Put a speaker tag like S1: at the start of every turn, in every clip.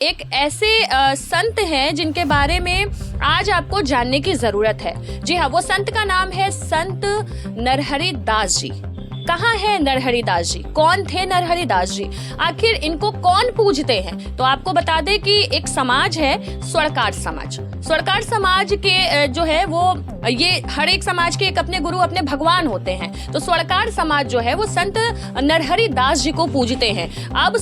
S1: एक ऐसे संत हैं जिनके बारे में आज आपको जानने की जरूरत है। जी हाँ, वो संत का नाम है संत नरहरि दास जी। कहाँ है नरहरि दास जी? कौन थे नरहरि दास जी? आखिर इनको कौन पूजते हैं? तो आपको बता दें कि एक समाज है स्वर्णकार समाज। स्वर्णकार समाज के जो है वो ये हर एक समाज के एक अपने गुरु अपने भगवान होते हैं। तो स्वर्णकार समाज जो है वो संत नरहरि दास जी को पूजते हैं। अब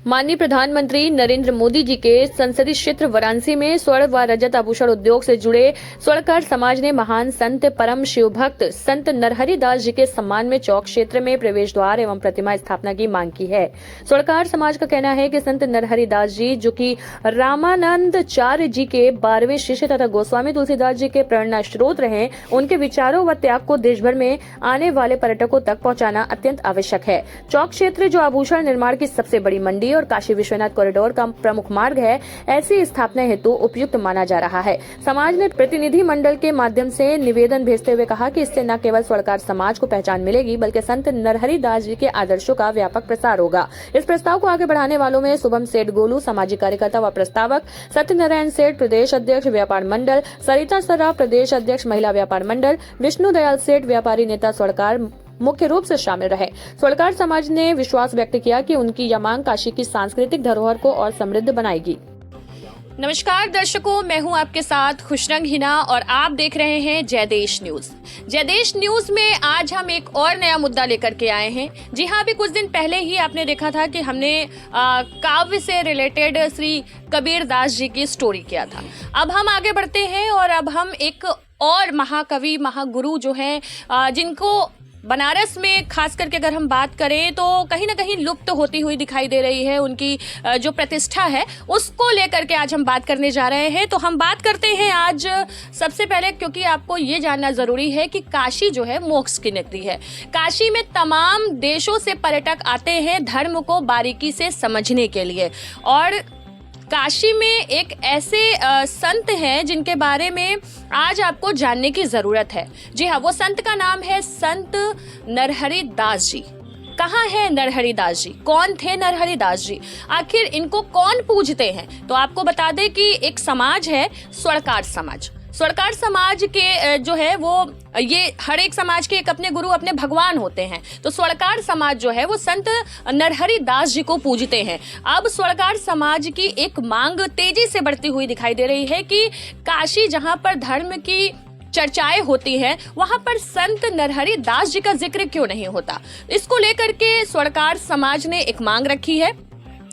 S1: माननीय प्रधानमंत्री नरेंद्र मोदी जी के संसदीय क्षेत्र वाराणसी में स्वर्ण व रजत आभूषण उद्योग से जुड़े स्वर्णकार समाज ने महान संत परम शिव भक्त संत नरहरि दास जी के सम्मान में चौक क्षेत्र में प्रवेश द्वार एवं प्रतिमा स्थापना की मांग की है। स्वर्णकार समाज का कहना है कि संत नरहरि दास जी, जो कि रामानंदाचार्य जी के 12वें शिष्य तथा गोस्वामी तुलसीदास जी के प्रेरणा स्रोत रहे, उनके विचारों व त्याग को देश भर में आने वाले पर्यटकों तक पहुंचाना अत्यंत आवश्यक है। चौक क्षेत्र जो आभूषण निर्माण की सबसे बड़ी मंडी और काशी विश्वनाथ कॉरिडोर का प्रमुख मार्ग है, ऐसी स्थापना हेतु उपयुक्त माना जा रहा है। समाज ने प्रतिनिधि मंडल के माध्यम से निवेदन भेजते हुए कहा कि इससे न केवल स्वर्णकार समाज को पहचान मिलेगी, बल्कि संत नरहरि दास जी के आदर्शों का व्यापक प्रसार होगा। इस प्रस्ताव को आगे बढ़ाने वालों में शुभम सेठ गोलू सामाजिक कार्यकर्ता व प्रस्तावक, सत्यनारायण सेठ प्रदेश अध्यक्ष व्यापार मंडल, सरिता सर्राफ प्रदेश अध्यक्ष महिला व्यापार मंडल, विष्णु दयाल सेठ व्यापारी नेता स्वर्णकार मुख्य रूप से शामिल रहे। स्वर्णकार समाज ने विश्वास व्यक्त किया कि उनकी यह मांग काशी की सांस्कृतिक धरोहर को और समृद्ध बनाएगी। नमस्कार दर्शकों, मैं हूं आपके साथ खुशरंग हिना और आप देख रहे हैं जय देश न्यूज। जय देश न्यूज में आज हम एक और नया मुद्दा लेकर के आए हैं। जी हां, अभी कुछ दिन पहले ही आपने देखा था कि हमने काव्य से रिलेटेड श्री कबीर दास जी की स्टोरी किया था। अब हम आगे बढ़ते हैं और अब हम एक और महाकवि महागुरु जो हैं, जिनको बनारस में खास करके अगर हम बात करें तो कहीं ना कहीं लुप्त होती हुई दिखाई दे रही है, उनकी जो प्रतिष्ठा है उसको लेकर के आज हम बात करने जा रहे हैं। तो हम बात करते हैं आज सबसे पहले, क्योंकि आपको ये जानना जरूरी है कि काशी जो है मोक्ष की नगरी है। काशी में तमाम देशों से पर्यटक आते हैं धर्म को बारीकी से समझने के लिए, और काशी में एक ऐसे संत हैं जिनके बारे में आज आपको जानने की जरूरत है। जी हाँ, वो संत का नाम है संत नरहरि दास जी। कहाँ है नरहरि दास जी? कौन थे नरहरि दास जी? आखिर इनको कौन पूजते हैं? तो आपको बता दें कि एक समाज है स्वर्णकार समाज। स्वर्णकार समाज के जो है वो ये हर एक समाज के एक अपने गुरु अपने भगवान होते हैं। तो स्वर्णकार समाज जो है वो संत नरहरि दास जी को पूजते हैं। अब स्वर्णकार समाज की एक मांग तेजी से बढ़ती हुई दिखाई दे रही है कि काशी, जहां पर धर्म की चर्चाएं होती हैं, वहां पर संत नरहरि दास जी का जिक्र क्यों नहीं होता। इसको लेकर के स्वर्णकार समाज ने एक मांग रखी है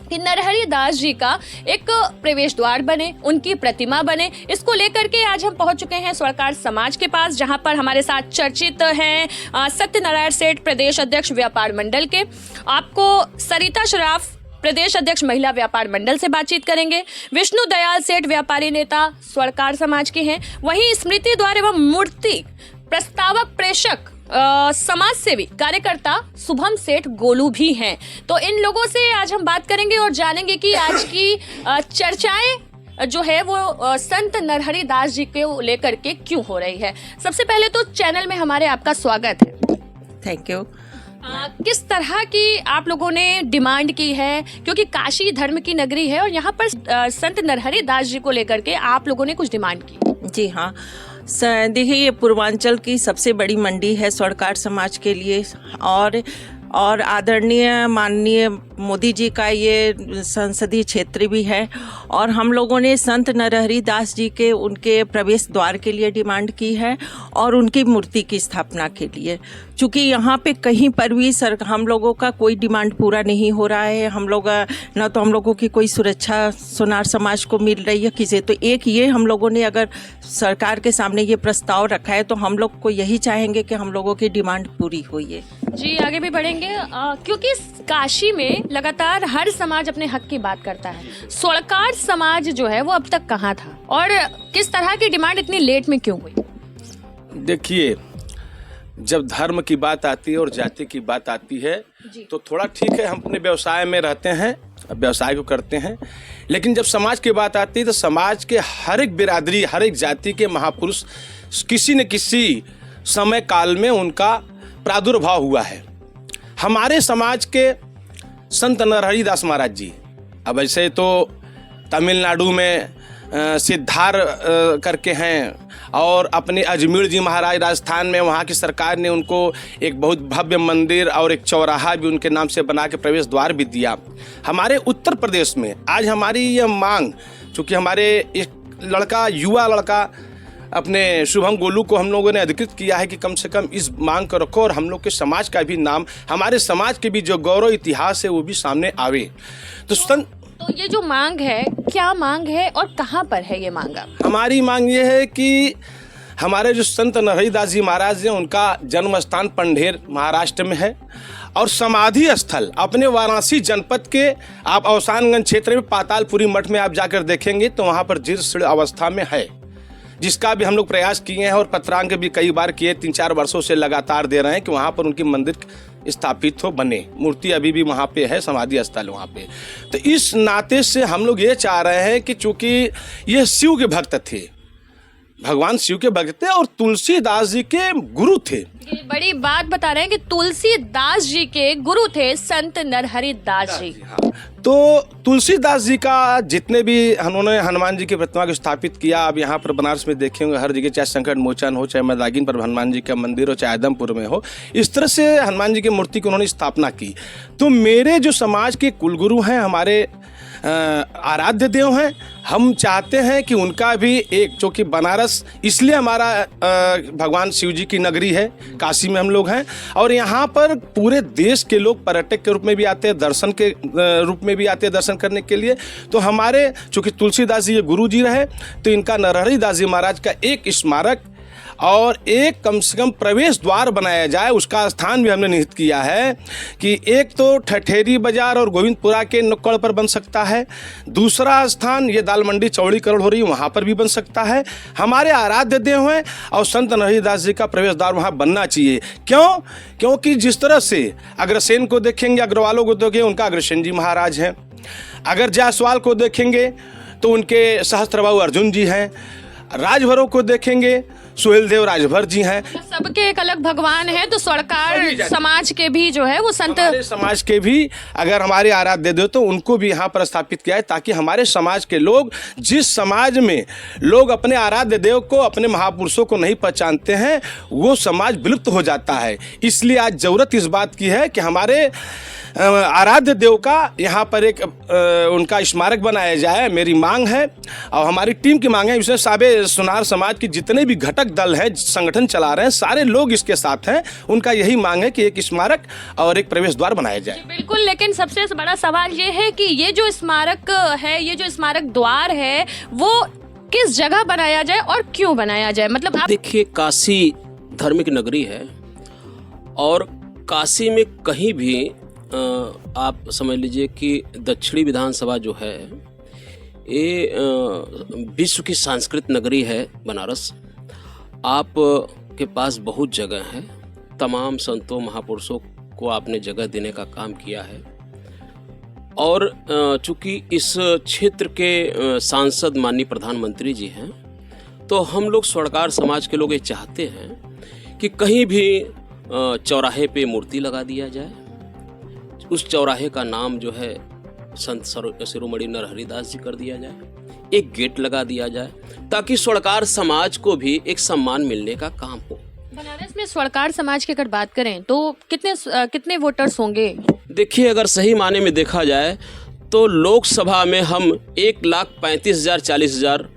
S1: कि नरहरि दास जी का एक प्रवेश द्वार बने, उनकी प्रतिमा बने। इसको लेकर के आज हम पहुंच चुके हैं स्वर्णकार समाज के पास, जहां पर हमारे साथ चर्चित हैं सत्यनारायण सेठ प्रदेश अध्यक्ष व्यापार मंडल के, आपको सरिता सर्राफ प्रदेश अध्यक्ष महिला व्यापार मंडल से बातचीत करेंगे, विष्णु दयाल सेठ व्यापारी नेता स्वर्णकार समाज के हैं, वहीं स्मृति द्वार एवं मूर्ति प्रस्तावक प्रेषक समाज सेवी कार्यकर्ता शुभम सेठ गोलू भी हैं। तो इन लोगों से आज हम बात करेंगे और जानेंगे कि आज की चर्चाएं जो है वो संत नरहरि दास जी को लेकर के क्यों हो रही है। सबसे पहले तो चैनल में हमारे आपका स्वागत है।
S2: Thank you.
S1: किस तरह की आप लोगों ने डिमांड की है, क्योंकि काशी धर्म की नगरी है और यहाँ पर संत नरहरि दास जी को लेकर के आप लोगों ने कुछ डिमांड की?
S2: जी हाँ, देखिए ये पूर्वांचल की सबसे बड़ी मंडी है स्वर्णकार समाज के लिए, और आदरणीय माननीय मोदी जी का ये संसदीय क्षेत्र भी है। और हम लोगों ने संत नरहरि दास जी के उनके प्रवेश द्वार के लिए डिमांड की है और उनकी मूर्ति की स्थापना के लिए। चूँकि यहाँ पे कहीं पर भी हम लोगों का कोई डिमांड पूरा नहीं हो रहा है। हम लोग न तो हम लोगों की कोई सुरक्षा सोनार समाज को मिल रही है किसी, तो एक ये हम लोगों ने अगर सरकार के सामने ये प्रस्ताव रखा है तो हम लोग को यही चाहेंगे कि हम लोगों की डिमांड पूरी हुई है।
S1: जी, आगे भी बढ़ेंगे, क्योंकि काशी में लगातार हर समाज अपने हक की बात करता है। स्वर्णकार समाज जो है वो अब तक कहाँ था और किस तरह की डिमांड इतनी लेट में क्यों हुई?
S3: देखिए, जब धर्म की बात आती है और जाति की बात आती है तो थोड़ा ठीक है, हम अपने व्यवसाय में रहते हैं व्यवसाय को करते हैं। लेकिन जब समाज की बात आती है तो समाज के हर एक बिरादरी, हर एक जाति के महापुरुष किसी न किसी समय काल में उनका प्रादुर्भाव हुआ है। हमारे समाज के संत नरहरि दास महाराज जी, अब ऐसे तो तमिलनाडु में सिद्धार करके हैं, और अपने अजमेर जी महाराज राजस्थान में, वहाँ की सरकार ने उनको एक बहुत भव्य मंदिर और एक चौराहा भी उनके नाम से बना के प्रवेश द्वार भी दिया। हमारे उत्तर प्रदेश में आज हमारी यह मांग, चूँकि हमारे एक लड़का, युवा लड़का अपने शुभम गोलू को हम लोगों ने अधिकृत किया है कि कम से कम इस मांग को रखो और हम लोग के समाज का भी नाम, हमारे समाज के भी जो गौरव इतिहास है वो भी सामने आवे।
S1: तो ये जो मांग है, क्या मांग है और कहाँ पर है ये मांग?
S3: हमारी मांग ये है कि हमारे जो संत नरहरि दास जी महाराज हैं, उनका जन्म स्थान पंढेर महाराष्ट्र में है, और समाधि स्थल अपने वाराणसी जनपद के आप अवसानगंज क्षेत्र में पातालपुरी मठ में आप जाकर देखेंगे तो वहाँ पर जीर्ण अवस्था में है, जिसका भी हम लोग प्रयास किए हैं और पत्रांक भी कई बार किए, 3-4 वर्षों से लगातार दे रहे हैं कि वहाँ पर उनकी मंदिर स्थापित हो, बने। मूर्ति अभी भी वहाँ पे है, समाधि स्थल वहाँ पे। तो इस नाते से हम लोग ये चाह रहे हैं कि चूंकि ये शिव के भक्त थे, भगवान शिव के भक्त थे और तुलसीदास जी के गुरु थे।
S1: ये बड़ी बात बता रहे हैं कि तुलसीदास जी के गुरु थे संत नरहरि दास जी।
S3: हाँ। तो तुलसीदास जी का जितने भी उन्होंने हनुमान जी की प्रतिमा को स्थापित किया, अब यहाँ पर बनारस में देखे होंगे हर जगह, चाहे संकट मोचन हो, चाहे मदागिन पर हनुमान जी का मंदिर हो, चाहे आदमपुर में हो, इस तरह से हनुमान जी की मूर्ति की उन्होंने स्थापना की। तो मेरे जो समाज के कुलगुरु हैं, हमारे आराध्य देव हैं, हम चाहते हैं कि उनका भी एक, जो कि बनारस इसलिए हमारा भगवान शिव जी की नगरी है, काशी में हम लोग हैं, और यहाँ पर पूरे देश के लोग पर्यटक के रूप में भी आते हैं, दर्शन के रूप में भी आते हैं दर्शन करने के लिए। तो हमारे चूँकि तुलसीदास जी ये गुरु जी रहे, तो इनका नरहरि दास जी महाराज का एक स्मारक और एक कम से कम प्रवेश द्वार बनाया जाए। उसका स्थान भी हमने निहित किया है कि एक तो ठठेरी बाजार और गोविंदपुरा के नुक्कड़ पर बन सकता है, दूसरा स्थान ये दाल मंडी चौड़ी करोड़ हो रही है वहाँ पर भी बन सकता है। हमारे आराध्य देव हैं और संत नरहरि दास जी का प्रवेश द्वार वहाँ बनना चाहिए। क्यों? क्योंकि जिस तरह से अग्रसेन को देखेंगे, अग्रवालों को देखेंगे, उनका अग्रसेन जी महाराज हैं। अगर जायसवाल को देखेंगे तो उनके सहस्त्रबाहु अर्जुन जी हैं। राजभरों को देखेंगे, सुहेल देव राजभर जी हैं।
S1: सबके एक अलग भगवान है, तो स्वर्णकार समाज के भी जो है वो संत
S3: समाज के भी अगर हमारे आराध्य देव तो उनको भी यहाँ पर स्थापित किया है, ताकि हमारे समाज के लोग, जिस समाज में लोग अपने आराध्य देव को, अपने महापुरुषों को नहीं पहचानते हैं, वो समाज विलुप्त हो जाता है। इसलिए आज जरूरत इस बात की है कि हमारे आराध्य देव का यहाँ पर एक उनका स्मारक बनाया जाए, मेरी मांग है और हमारी टीम की मांग है। इसमें साबे सुनार समाज के जितने भी घटक दल हैं, संगठन चला रहे हैं, सारे लोग इसके साथ हैं। उनका यही मांग है कि एक स्मारक और एक प्रवेश द्वार बनाया जाए।
S1: बिल्कुल, लेकिन सबसे बड़ा सवाल ये है कि ये जो स्मारक है, ये जो स्मारक द्वार है, वो किस जगह बनाया जाए और क्यों बनाया जाए? मतलब आप
S4: देखिए, काशी धार्मिक नगरी है और काशी में कहीं भी आप समझ लीजिए कि दक्षिणी विधानसभा जो है ये विश्व की सांस्कृतिक नगरी है बनारस। आप के पास बहुत जगह है, तमाम संतों महापुरुषों को आपने जगह देने का काम किया है। और चूंकि इस क्षेत्र के सांसद माननीय प्रधानमंत्री जी हैं, तो हम लोग स्वर्णकार समाज के लोग ये चाहते हैं कि कहीं भी चौराहे पे मूर्ति लगा दिया जाए। उस चौराहे का नाम जो है संत शिरोमणि नरहरि दास जी कर दिया जाए, एक गेट लगा दिया जाए, ताकि स्वर्णकार समाज को भी एक सम्मान मिलने का काम हो।
S1: बनारस में स्वर्णकार समाज की अगर बात करें तो कितने वोटर्स होंगे?
S4: देखिए, अगर सही माने में देखा जाए तो लोकसभा में हम 1,35,000 40,000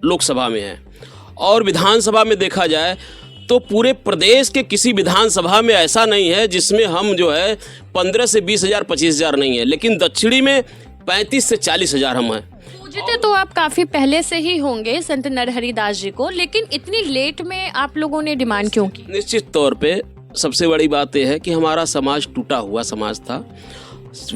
S4: लोकसभा में हैं, और विधानसभा में देखा जाए तो पूरे प्रदेश के किसी विधानसभा में ऐसा नहीं है जिसमें हम जो है 15 से 20,000 25,000 नहीं है, लेकिन दक्षिणी में 35 से 40,000 हम हैं।
S1: पूजते तो आप काफी पहले से ही होंगे संत नरहरि दास जी को, लेकिन इतनी लेट में आप लोगों ने डिमांड क्यों की?
S4: निश्चित तौर पे सबसे बड़ी बात यह है कि हमारा समाज टूटा हुआ समाज था।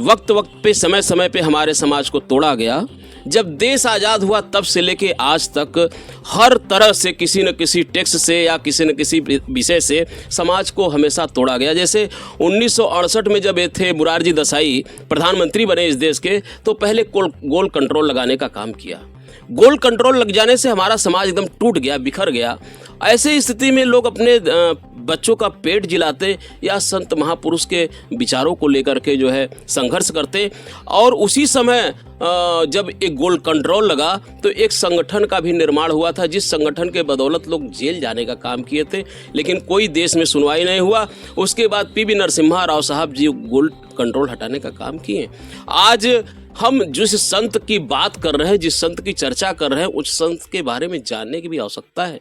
S4: वक्त पे समय पे हमारे समाज को तोड़ा गया, जब देश आज़ाद हुआ तब से लेके आज तक हर तरह से किसी न किसी टैक्स से या किसी न किसी विषय से समाज को हमेशा तोड़ा गया। जैसे 1968 में जब ये थे मुरारजी देसाई प्रधानमंत्री बने इस देश के, तो पहले गोल्ड कंट्रोल लगाने का काम किया। गोल्ड कंट्रोल लग जाने से हमारा समाज एकदम टूट गया, बिखर गया। ऐसे स्थिति में लोग अपने बच्चों का पेट जिलाते या संत महापुरुष के विचारों को लेकर के जो है संघर्ष करते। और उसी समय जब एक गोल्ड कंट्रोल लगा तो एक संगठन का भी निर्माण हुआ था, जिस संगठन के बदौलत लोग जेल जाने का काम किए थे, लेकिन कोई देश में सुनवाई नहीं हुआ। उसके बाद पीवी नरसिम्हा राव साहब जी गोल्ड कंट्रोल हटाने का काम किए। आज हम जिस संत की बात कर रहे हैं, जिस संत की चर्चा कर रहे हैं, उस संत के बारे में जानने की भी आवश्यकता है।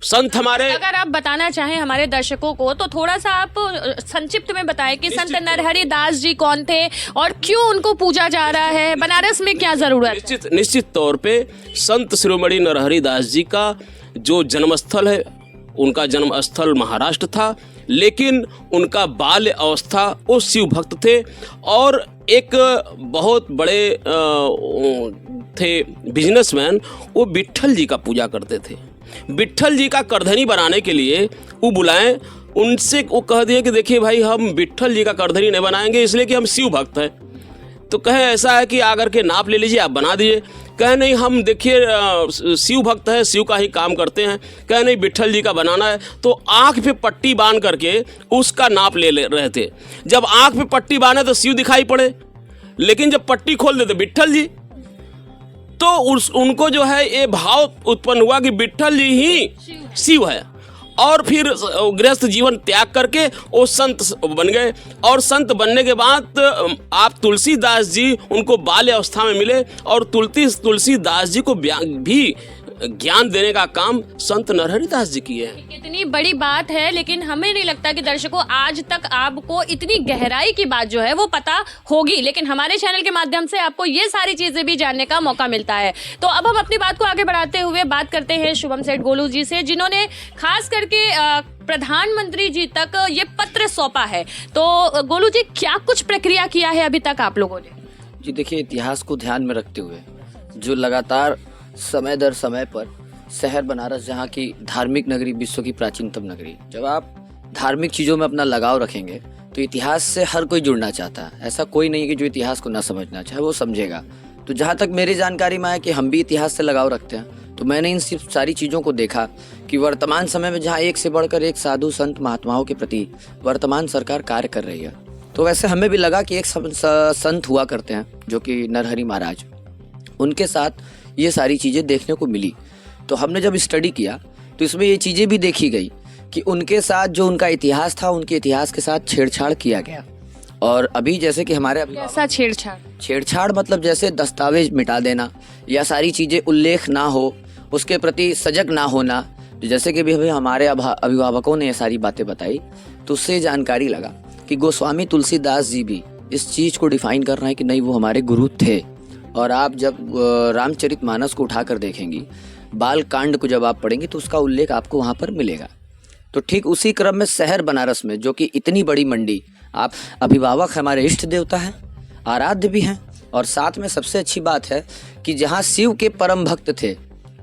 S4: संत हमारे,
S1: अगर आप बताना चाहें हमारे दर्शकों को तो थोड़ा सा आप संक्षिप्त में बताएं कि संत नरहरि दास जी कौन थे और क्यों उनको पूजा जा रहा है, बनारस में क्या जरूरत है?
S4: निश्चित तौर पे संत शिरोमणि नरहरि दास जी का जो जन्मस्थल है, उनका जन्मस्थल महाराष्ट्र था, लेकिन उनका बाल्य अवस्था वो शिव भक्त थे और एक बहुत बड़े थे बिजनेसमैन। वो विट्ठल जी का पूजा करते थे। विट्ठल जी का करधनी बनाने के लिए वो बुलाएं, उनसे वो कह दिए कि देखिए भाई, हम विट्ठल जी का करधनी नहीं बनाएंगे इसलिए कि हम शिव भक्त हैं। तो कहे ऐसा है कि आकर के नाप ले लीजिए, आप बना दीजिए। कहे नहीं, हम देखिए शिव भक्त है, शिव का ही काम करते हैं। कहे नहीं, विट्ठल जी का बनाना है। तो आँख पे पट्टी बांध करके उसका नाप ले रहे थे। जब आँख पे पट्टी बांधे तो शिव दिखाई पड़े, लेकिन जब पट्टी खोल देते विट्ठल जी, तो उनको जो है ये भाव उत्पन्न हुआ कि विट्ठल जी ही शिव है। और फिर गृहस्थ जीवन त्याग करके वो संत बन गए। और संत बनने के बाद आप तुलसीदास जी उनको बाल्य अवस्था में मिले और तुलसीदास जी को भी ज्ञान देने का काम संत नरहरि दास जी किए हैं।
S1: कितनी बड़ी बात है, लेकिन हमें नहीं लगता कि दर्शकों आज तक आपको इतनी गहराई की बात जो है वो पता होगी, लेकिन हमारे चैनल के माध्यम से आपको ये सारी चीजें भी जानने का मौका मिलता है। तो अब हम अपनी बात को आगे बढ़ाते हुए बात करते हैं शुभम सेठ गोलू जी से, जिन्होंने खास करके प्रधानमंत्री जी तक ये पत्र सौंपा है। तो गोलू जी, क्या कुछ प्रक्रिया किया है अभी तक आप लोगों ने?
S5: जी देखिए, इतिहास को ध्यान में रखते हुए जो लगातार समय दर समय पर शहर बनारस, जहाँ की धार्मिक नगरी, विश्व की प्राचीनतम नगरी, जब आप धार्मिक चीज़ों में अपना लगाव रखेंगे तो इतिहास से हर कोई जुड़ना चाहता है। ऐसा कोई नहीं है कि जो इतिहास को ना समझना चाहे, वो समझेगा। तो जहाँ तक मेरी जानकारी में है कि हम भी इतिहास से लगाव रखते हैं, तो मैंने इन सिर्फ सारी चीज़ों को देखा कि वर्तमान समय में जहाँ एक से बढ़कर एक साधु संत महात्माओं के प्रति वर्तमान सरकार कार्य कर रही है, तो वैसे हमें भी लगा कि एक संत हुआ करते हैं जो कि नरहरि महाराज, उनके साथ ये सारी चीज़ें देखने को मिली। तो हमने जब स्टडी किया तो इसमें ये चीज़ें भी देखी गई कि उनके साथ जो उनका इतिहास था, उनके इतिहास के साथ छेड़छाड़ किया गया। और अभी जैसे कि हमारे
S1: कैसा
S5: छेड़छाड़ मतलब जैसे दस्तावेज मिटा देना या सारी चीज़ें उल्लेख ना हो, उसके प्रति सजग ना होना। जैसे कि अभी हमारे अभिभावकों ने ये सारी बातें बताई, तो उससे जानकारी लगा कि गोस्वामी तुलसीदास जी भी इस चीज़ को डिफाइन कर रहे हैं कि नहीं, वो हमारे गुरु थे। और आप जब रामचरितमानस को उठाकर देखेंगी, बाल कांड को जब आप पढ़ेंगे तो उसका उल्लेख आपको वहाँ पर मिलेगा। तो ठीक उसी क्रम में शहर बनारस में, जो कि इतनी बड़ी मंडी, आप अभिभावक हमारे इष्ट देवता हैं, आराध्य भी हैं, और साथ में सबसे अच्छी बात है कि जहाँ शिव के परम भक्त थे,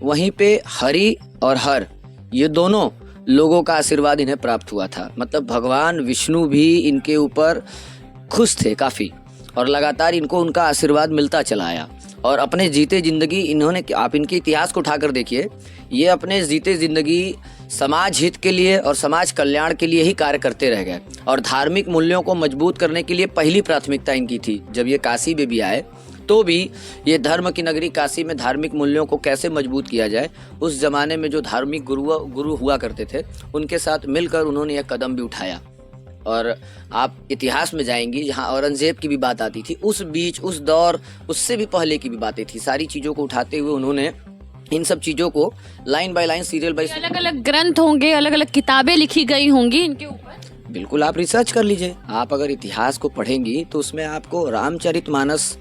S5: वहीं पे हरि और हर, ये दोनों लोगों का आशीर्वाद इन्हें प्राप्त हुआ था। मतलब भगवान विष्णु भी इनके ऊपर खुश थे काफ़ी, और लगातार इनको उनका आशीर्वाद मिलता चला आया। और अपने जीते ज़िंदगी इन्होंने, आप इनके इतिहास को उठाकर देखिए, ये अपने जीते ज़िंदगी समाज हित के लिए और समाज कल्याण के लिए ही कार्य करते रह गए। और धार्मिक मूल्यों को मजबूत करने के लिए पहली प्राथमिकता इनकी थी। जब ये काशी में भी आए तो भी ये धर्म की नगरी काशी में धार्मिक मूल्यों को कैसे मजबूत किया जाए, उस ज़माने में जो धार्मिक गुरु हुआ करते थे, उनके साथ मिलकर उन्होंने एक कदम भी उठाया। और आप इतिहास में जाएंगी जहाँ औरंगजेब की भी बात आती थी, उस बीच, उस दौर, उससे भी पहले की भी बातें थी। सारी चीज़ों को उठाते हुए उन्होंने इन सब चीज़ों को line by line, serial bye serial,
S1: अलग अलग ग्रंथ होंगे, अलग अलग किताबें लिखी गई होंगी इनके ऊपर।
S5: बिल्कुल, आप रिसर्च कर लीजिए। आप अगर इतिहास को पढ़ेंगी तो उसमें आपको रामचरितमानस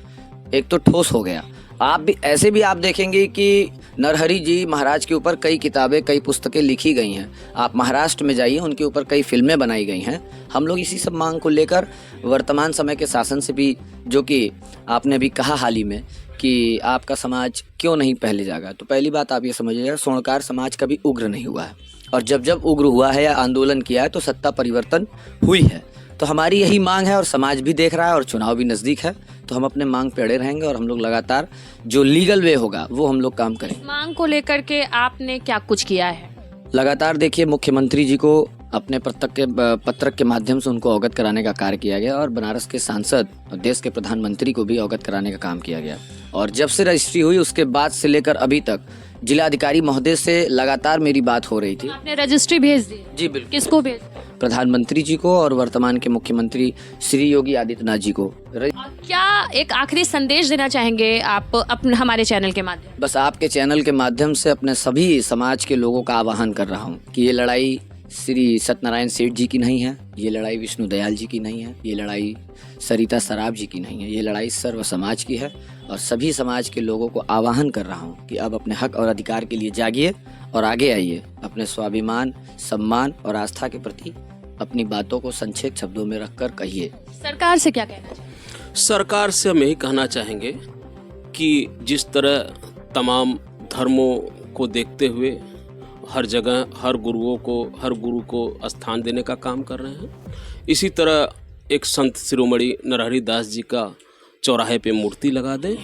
S5: एक तो ठोस हो गया। आप भी ऐसे भी आप देखेंगे कि नरहरि जी महाराज के ऊपर कई किताबें, कई पुस्तकें लिखी गई हैं। आप महाराष्ट्र में जाइए, उनके ऊपर कई फिल्में बनाई गई हैं। हम लोग इसी सब मांग को लेकर वर्तमान समय के शासन से भी, जो कि आपने अभी कहा हाल ही में कि आपका समाज क्यों नहीं पहले जागा, तो पहली बात आप ये समझिएगा, स्वर्णकार समाज कभी उग्र नहीं हुआ है, और जब जब उग्र हुआ है या आंदोलन किया है तो सत्ता परिवर्तन हुई है। तो हमारी यही मांग है, और समाज भी देख रहा है और चुनाव भी नज़दीक है, तो हम अपने मांग पे अड़े रहेंगे और हम लोग लगातार जो लीगल वे होगा वो हम लोग काम करेंगे।
S1: मांग को लेकर के आपने क्या कुछ किया है?
S5: लगातार देखिए, मुख्यमंत्री जी को अपने पत्रक के माध्यम से उनको अवगत कराने का कार्य किया गया, और बनारस के सांसद और देश के प्रधानमंत्री को भी अवगत कराने का काम किया गया। और जब से रजिस्ट्री हुई उसके बाद से लेकर अभी तक जिलाधिकारी महोदय से लगातार मेरी बात हो रही थी।
S1: आपने रजिस्ट्री भेज दी?
S5: जी बिल्कुल।
S1: किसको भेज?
S5: प्रधानमंत्री जी को और वर्तमान के मुख्यमंत्री श्री योगी आदित्यनाथ जी को।
S1: क्या एक आखिरी संदेश देना चाहेंगे आप अपने हमारे चैनल के माध्यम?
S5: बस आपके चैनल के माध्यम से अपने सभी समाज के लोगों का आह्वान कर रहा हूँ कि ये लड़ाई श्री सत्यनारायण सेठ जी की नहीं है, ये लड़ाई विष्णु दयाल जी की नहीं है, ये लड़ाई सरिता सराफ जी की नहीं है, ये लड़ाई सर्व समाज की है। और सभी समाज के लोगों को आह्वान कर रहा हूँ कि अब अपने हक और अधिकार के लिए जागिए और आगे आइए, अपने स्वाभिमान, सम्मान और आस्था के प्रति अपनी बातों को संक्षिप्त शब्दों में रखकर कहिए।
S1: सरकार से क्या कहना चाहिए?
S4: सरकार से हम यही कहना चाहेंगे कि जिस तरह तमाम धर्मों को देखते हुए हर जगह हर गुरु को स्थान देने का काम कर रहे हैं, इसी तरह एक संत शिरोमणि नरहरि दास जी का चौराहे पे मूर्ति लगा दें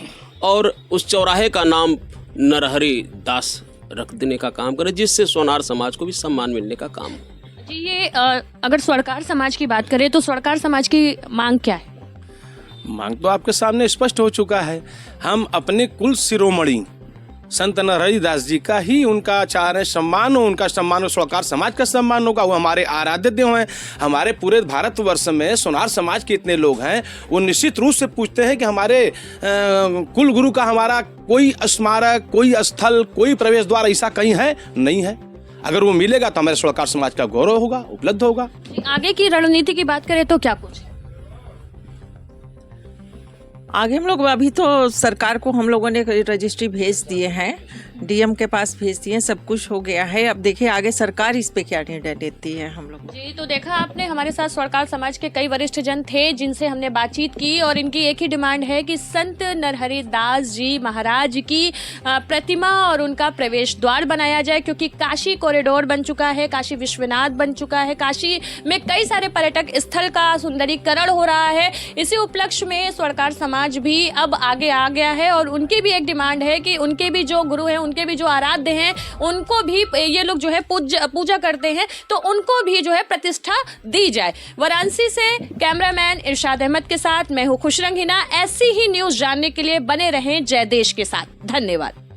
S4: और उस चौराहे का नाम नरहरि दास रख देने का काम करें, जिससे सोनार समाज को भी सम्मान मिलने का काम हो।
S1: जी, ये अगर स्वर्णकार समाज की बात करें तो स्वर्णकार समाज की मांग क्या है?
S3: मांग तो आपके सामने स्पष्ट हो चुका है। हम अपने कुल शिरोमणि संत नरहरि दास जी का ही उनका चाह रहे सम्मान हो, उनका सम्मान हो, स्वर्णकार समाज का सम्मान होगा। वो हमारे आराध्य देव हैं। हमारे पूरे भारतवर्ष में सोनार समाज के इतने लोग हैं, वो निश्चित रूप से पूछते हैं कि हमारे कुल गुरु का हमारा कोई स्मारक, कोई स्थल, कोई प्रवेश द्वार ऐसा कहीं है? नहीं है। अगर वो मिलेगा तो हमारे स्वर्णकार समाज का गौरव होगा, उपलब्ध होगा।
S1: आगे की रणनीति की बात करें तो क्या कुछ?
S2: आगे हम लोग अभी तो सरकार को हम लोगों ने रजिस्ट्री भेज दिए हैं, डीएम के पास भेज दिए हैं, सब कुछ हो गया है। अब देखिए आगे सरकार इस पे क्या निर्णय लेती है। हम लोग
S1: जी, तो देखा आपने, हमारे साथ स्वर्णकार समाज के कई वरिष्ठ जन थे जिनसे हमने बातचीत की, और इनकी एक ही डिमांड है कि संत नरहरि दास जी महाराज की प्रतिमा और उनका प्रवेश द्वार बनाया जाए, क्योंकि काशी कॉरिडोर बन चुका है, काशी विश्वनाथ बन चुका है, काशी में कई सारे पर्यटक स्थल का सुंदरीकरण हो रहा है। इसी उपलक्ष्य में स्वर्णकार समाज भी अब आगे आ गया है, और उनकी भी एक डिमांड है कि उनके भी जो गुरु हैं, उनके भी जो आराध्य हैं, उनको भी ये लोग जो है पूजा करते हैं, तो उनको भी जो है प्रतिष्ठा दी जाए। वाराणसी से कैमरामैन इरशाद अहमद के साथ मैं हूं खुशरंग हिना। ऐसी ही न्यूज़ जानने के लिए बने रहें जय देश के साथ। धन्यवाद।